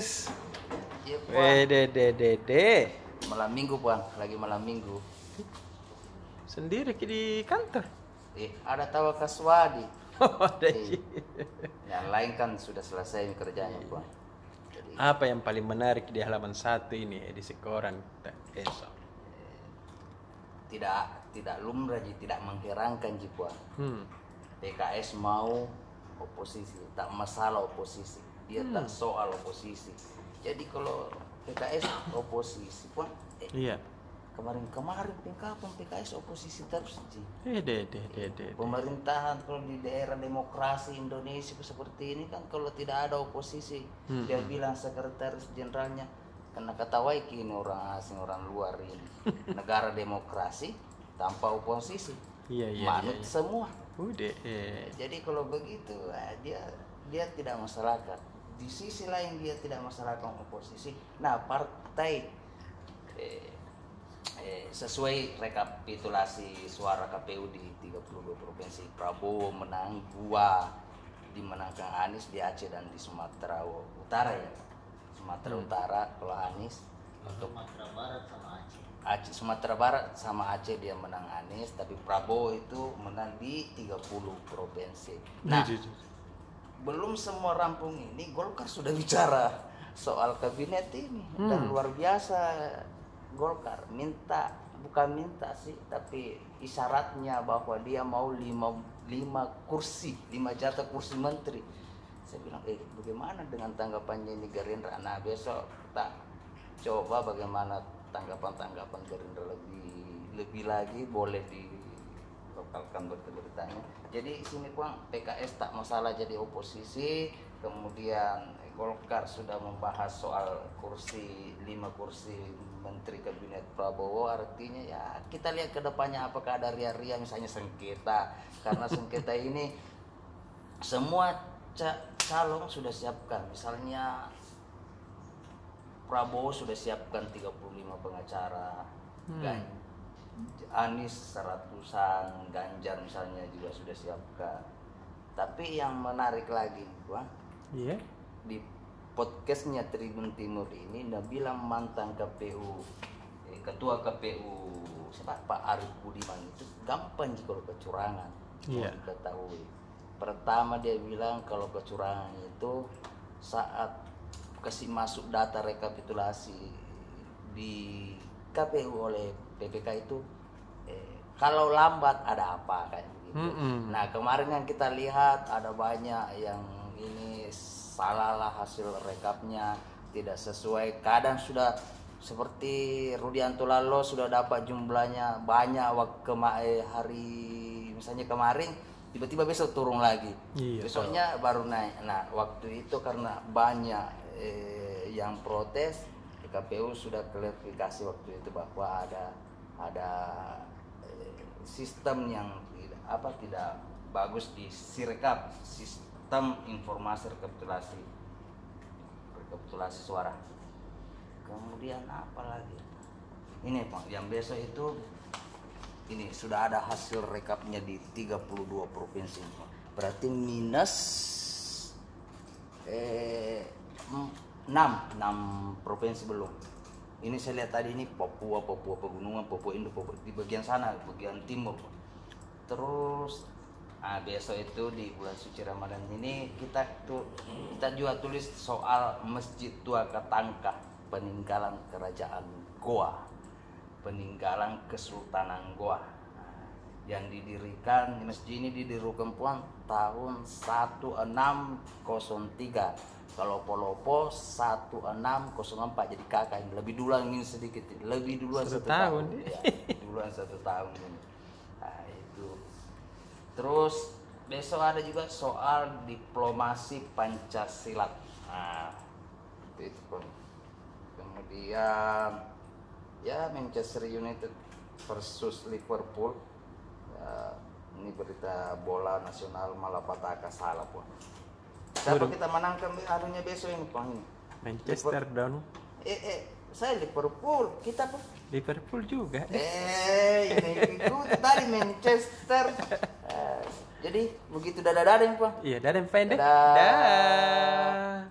guys. Iya, Dede. malam minggu Puan, lagi malam minggu. Sendiri di kantor. Ada tawa Kaswadi. Ada. Yang lain kan sudah selesai kerjanya Puan. Jadi, Apa yang paling menarik di halaman 1 ini edisi koran esok? tidak lumrah, tidak mengherankan Puan. PKS mau oposisi, tak masalah oposisi. Dia tak soal oposisi. Jadi kalau PKS oposisi Puan, Iya. kemarin kapan PKS oposisi terus Ji. Dede. Pemerintahan kalau di daerah demokrasi Indonesia seperti ini kan kalau tidak ada oposisi, dia bilang sekretaris jenderalnya, karena kata Waiki ini orang asing, orang luar ini, negara demokrasi tanpa oposisi, manut semua. Jadi kalau begitu dia tidak masyarakat. Di sisi lain dia tidak masyarakat oposisi. Nah partai sesuai rekapitulasi suara KPU di 32 provinsi, Prabowo menang 2, dimenangkan Anies di Aceh dan di Sumatera Utara ya. Sumatera Utara kalau Anies, untuk Sumatera Barat sama Aceh dia menang Anies, tapi Prabowo itu menang di 30 provinsi. Nah, belum semua rampung ini Golkar sudah bicara soal kabinet ini dan luar biasa. Golkar bukan minta sih, tapi isyaratnya bahwa dia mau 5 jatah kursi menteri. Saya bilang, bagaimana dengan tanggapannya ini Gerindra? Nah besok kita coba bagaimana tanggapan Gerindra lebih lagi, boleh dilokalkan beritanya. Jadi sini Kuang, PKS tak masalah jadi oposisi, kemudian Golkar sudah membahas soal 5 kursi menteri kabinet Prabowo, artinya ya kita lihat ke depannya apakah ada ria-ria misalnya sengketa, karena sengketa ini semua calon sudah siapkan, misalnya Prabowo sudah siapkan 35 pengacara, Anies 100-an, Ganjar misalnya juga sudah siapkan. Tapi yang menarik lagi Bang, di podcastnya Tribun Timur ini dia bilang mantan ketua KPU Pak Arief Budiman itu gampang kalau kecurangan diketahui. Pertama dia bilang kalau kecurangan itu saat kasih masuk data rekapitulasi di KPU oleh PPK itu kalau lambat ada apa kayak gitu. Nah kemarin yang kita lihat ada banyak yang ini salah lah hasil rekapnya, tidak sesuai. Kadang sudah seperti Rudianto Lalo sudah dapat jumlahnya banyak hari misalnya kemarin, tiba-tiba besok turun lagi, besoknya baru naik. Nah waktu itu karena banyak yang protes, KPU sudah klarifikasi waktu itu bahwa ada sistem yang tidak bagus di Sirekap, sistem informasi rekapitulasi suara. Kemudian apa lagi? Ini Pak, yang besok itu ini sudah ada hasil rekapnya di 32 provinsi. Berarti minus 6 provinsi belum. Ini saya lihat tadi ini Papua Pegunungan, Papua Indo, di bagian sana, bagian timur. Terus besok itu di bulan suci Ramadan ini kita juga tulis soal Masjid Tua Katangka, peninggalan kerajaan Goa, peninggalan Kesultanan Goa, yang didirikan masjid ini didirikan Puan tahun 1603. Kalau Polopo 1604, jadi kakak ini lebih duluan ini sedikit, lebih duluan 1 tahun. Ya, duluan 1 tahun ini. Nah, itu. Terus besok ada juga soal diplomasi Pancasila. Nah, itu pun. Kemudian ya Manchester United versus Liverpool. Ya, ini berita bola nasional malapetaka salah Pun. Siapa kita menangkan anunya besok ini Pang? Manchester down. Saya Liverpool, kita Pun. Liverpool juga. Ini ikut tadi Manchester. Jadi begitu dadah-dadah Pang. Iya, dadah pendek. Dadah.